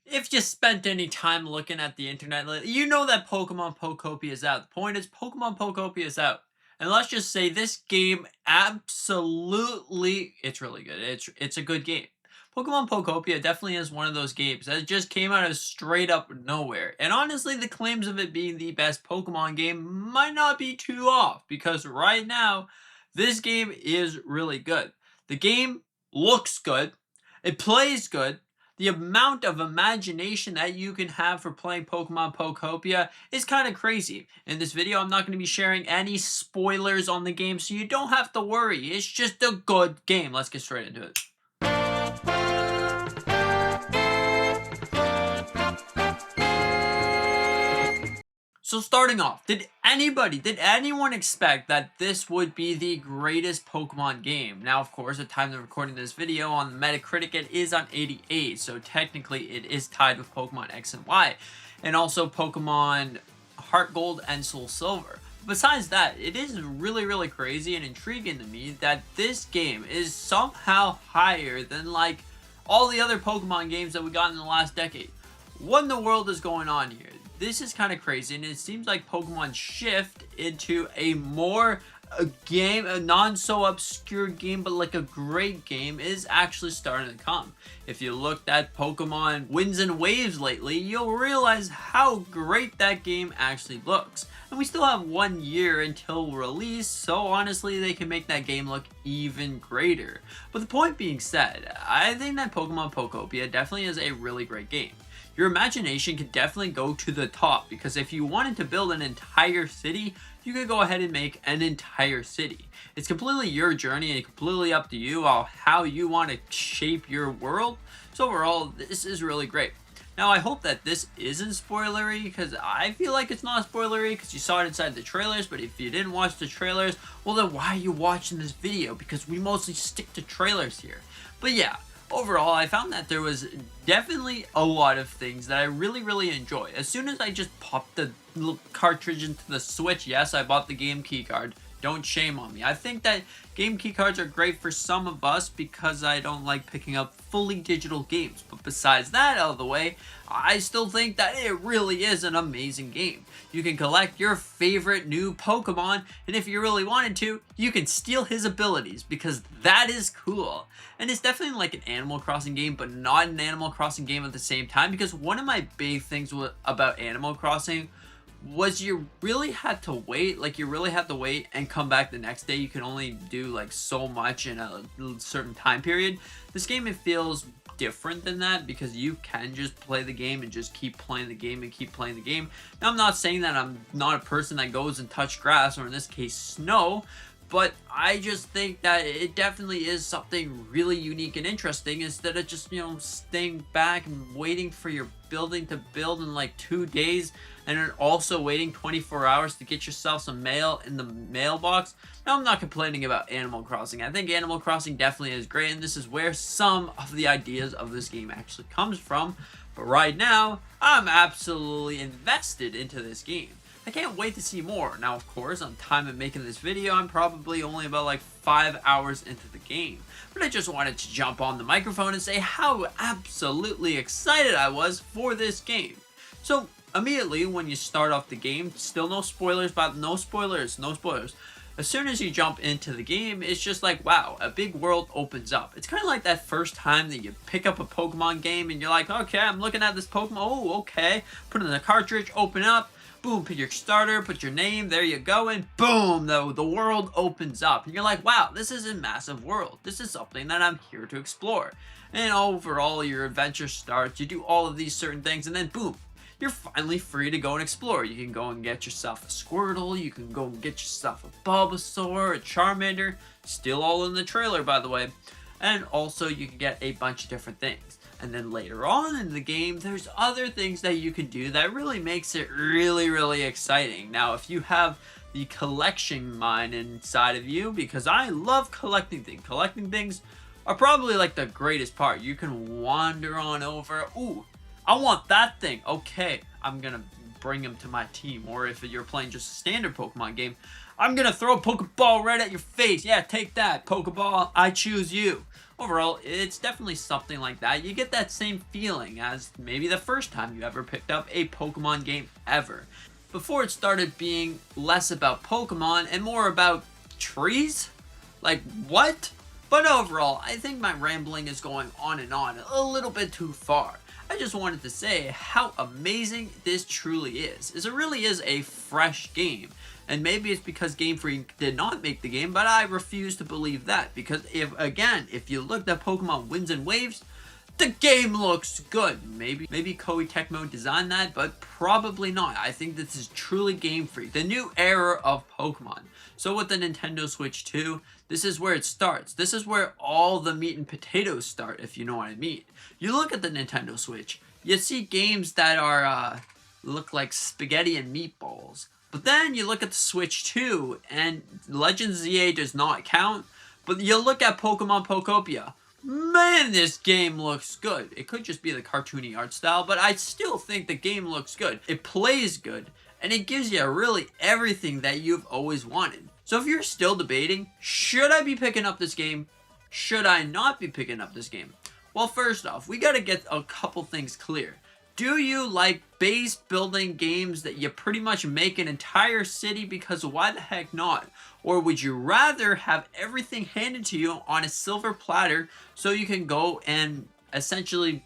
If you spent any time looking at the internet, you know that Pokemon Pokopia is out. The point is, Pokemon Pokopia is out. And let's just say this game absolutely, it's really good. It's a good game. Pokemon Pokopia definitely is one of those games that just came out of straight up nowhere. And honestly, the claims of it being the best Pokemon game might not be too off because right now, this game is really good. The game looks good. It plays good. The amount of imagination that you can have for playing Pokemon Pokopia is kind of crazy. In this video, I'm not going to be sharing any spoilers on the game, so you don't have to worry. It's just a good game. Let's get straight into it. So starting off, did anyone expect that this would be the greatest Pokemon game? Now, of course, at the time of recording this video on Metacritic, it is on 88, so technically it is tied with Pokemon X and Y, and also Pokemon Heart Gold and Soul Silver. Besides that, it is really crazy and intriguing to me that this game is somehow higher than like all the other Pokemon games that we got in the last decade. What in the world is going on here? This is kind of crazy, and it seems like Pokemon shift into a game, a non so obscure game, but like a great game is actually starting to come. If you looked at Pokemon Winds and Waves lately, you'll realize how great that game actually looks. And we still have 1 year until release, so honestly they can make that game look even greater. But the point being said, I think that Pokemon Pokopia definitely is a really great game. Your imagination could definitely go to the top because if you wanted to build an entire city, you could go ahead and make an entire city. It's completely your journey and completely up to you on how you want to shape your world. So overall, this is really great. Now, I hope that this isn't spoilery because I feel like it's not spoilery because you saw it inside the trailers, but if you didn't watch the trailers, well then why are you watching this video? Because we mostly stick to trailers here. But yeah. Overall, I found that there was definitely a lot of things that I really enjoy. As soon as I just popped the little cartridge into the Switch, yes, I bought the game key card. Don't shame on me. I think that game key cards are great for some of us because I don't like picking up fully digital games. But besides that out of the way, I still think that it really is an amazing game. You can collect your favorite new Pokemon, and if you really wanted to, you can steal his abilities because that is cool. And it's definitely like an Animal Crossing game, but not an Animal Crossing game at the same time because one of my big things about Animal Crossing was you really had to wait, and come back the next day. You can only do like so much in a certain time period. This game, it feels different than that because you can just play the game and just keep playing the game and keep playing the game. Now, I'm not saying that I'm not a person that goes and touch grass, or in this case snow, but I just think that it definitely is something really unique and interesting instead of just, staying back and waiting for your building to build in like 2 days and then also waiting 24 hours to get yourself some mail in the mailbox. Now, I'm not complaining about Animal Crossing. I think Animal Crossing definitely is great, and this is where some of the ideas of this game actually comes from. But right now, I'm absolutely invested into this game. I can't wait to see more. Now, of course, on time of making this video, I'm probably only about like 5 hours into the game. But I just wanted to jump on the microphone and say how absolutely excited I was for this game. So, immediately when you start off the game, still no spoilers, but no spoilers. As soon as you jump into the game, it's just like, wow, a big world opens up. It's kind of like that first time that you pick up a Pokemon game and you're like, okay, I'm looking at this Pokemon. Oh, okay. Put it in the cartridge, open up. Boom, put your starter, put your name, there you go, and boom, the world opens up. And you're like, wow, this is a massive world. This is something that I'm here to explore. And overall, your adventure starts. You do all of these certain things, and then boom, you're finally free to go and explore. You can go and get yourself a Squirtle. You can go and get yourself a Bulbasaur, a Charmander. Still all in the trailer, by the way. And also, you can get a bunch of different things. And then later on in the game, there's other things that you can do that really makes it really exciting. Now, if you have the collection mind inside of you, because I love collecting things are probably like the greatest part. You can wander on over. Ooh, I want that thing. Okay, I'm gonna bring him to my team. Or if you're playing just a standard Pokemon game, I'm gonna throw a Pokeball right at your face. Yeah, take that, Pokeball. I choose you. Overall, it's definitely something like that. You get that same feeling as maybe the first time you ever picked up a Pokemon game ever. Before it started being less about Pokemon and more about trees? Like, what? But overall, I think my rambling is going on and on a little bit too far. I just wanted to say how amazing this truly is. It really is a fresh game. And maybe it's because Game Freak did not make the game, but I refuse to believe that. Because if you looked at Pokemon Winds and Waves, the game looks good. Maybe Koei Tecmo designed that, but probably not. I think this is truly Game Freak, the new era of Pokemon. So with the Nintendo Switch 2, this is where it starts. This is where all the meat and potatoes start, if you know what I mean. You look at the Nintendo Switch, you see games that are look like spaghetti and meatballs. But then you look at the Switch 2, and Legend ZA does not count. But you look at Pokemon Pokopia. Man, this game looks good. It could just be the cartoony art style, but I still think the game looks good. It plays good, and it gives you really everything that you've always wanted. So if you're still debating, should I be picking up this game? Should I not be picking up this game? Well, first off, we gotta get a couple things clear. Do you like base building games that you pretty much make an entire city because why the heck not? Or would you rather have everything handed to you on a silver platter so you can go and essentially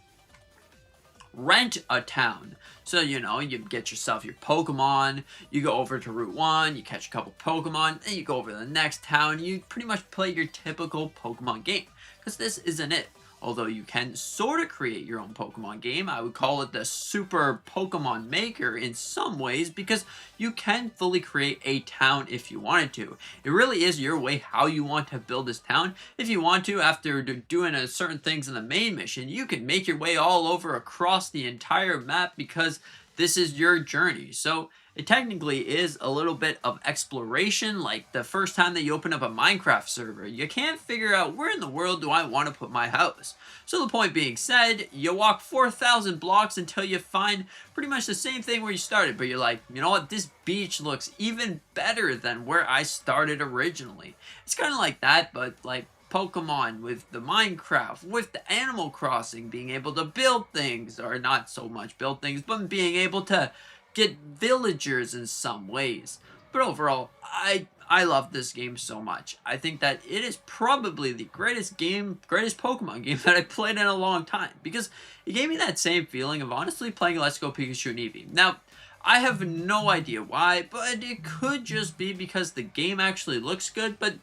rent a town? So, you know, you get yourself your Pokemon, you go over to Route 1, you catch a couple Pokemon, then you go over to the next town, you pretty much play your typical Pokemon game. Because this isn't it. Although you can sort of create your own Pokemon game. I would call it the Super Pokemon Maker in some ways because you can fully create a town if you wanted to. It really is your way how you want to build this town. If you want to, after doing certain things in the main mission, you can make your way all over across the entire map because this is your journey. So it technically is a little bit of exploration, like the first time that you open up a Minecraft server. You can't figure out where in the world do I want to put my house. So the point being said, you walk 4,000 blocks until you find pretty much the same thing where you started. But you're like, you know what, this beach looks even better than where I started originally. It's kind of like that, but like Pokemon with the Minecraft, with the Animal Crossing, being able to build things, or not so much build things, but being able to get villagers in some ways. But overall, I love this game so much. I think that it is probably the greatest Pokemon game that I played in a long time, because it gave me that same feeling of honestly playing Let's Go Pikachu and Eevee. Now, I have no idea why, but it could just be because the game actually looks good, but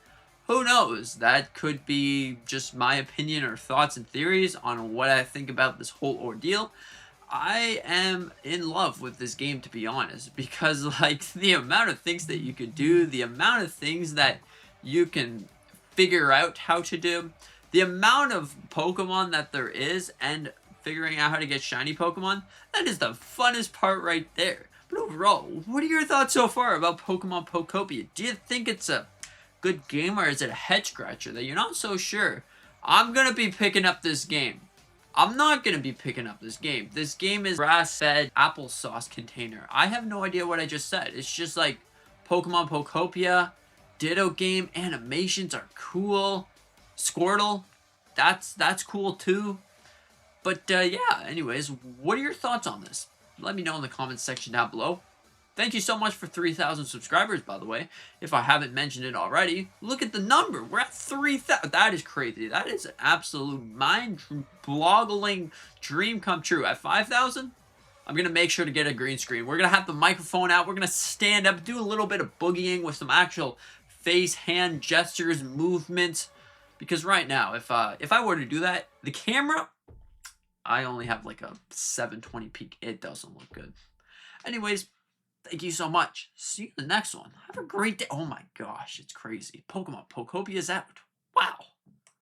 who knows? That could be just my opinion or thoughts and theories on what I think about this whole ordeal. I am in love with this game, to be honest, because like the amount of things that you could do, the amount of things that you can figure out how to do, the amount of Pokemon that there is, and figuring out how to get shiny Pokemon, that is the funnest part right there. But overall, what are your thoughts so far about Pokemon Pokopia? Do you think it's a good game, or is it a head scratcher that you're not so sure? I'm gonna be picking up this game. I'm not going to be picking up this game. This game is grass-fed applesauce container. I have no idea what I just said. It's just like Pokemon Pokopia, Ditto game, animations are cool. Squirtle, that's cool too. But yeah, anyways, what are your thoughts on this? Let me know in the comments section down below. Thank you so much for 3,000 subscribers, by the way. If I haven't mentioned it already, look at the number. We're at 3,000. That is crazy. That is an absolute mind-boggling dream come true. At 5,000, I'm going to make sure to get a green screen. We're going to have the microphone out. We're going to stand up, do a little bit of boogieing with some actual face, hand gestures, movements. Because right now, if I were to do that, the camera, I only have like a 720p. It doesn't look good. Anyways, thank you so much. See you in the next one. Have a great day. Oh my gosh, it's crazy. Pokemon Pokopia is out. Wow.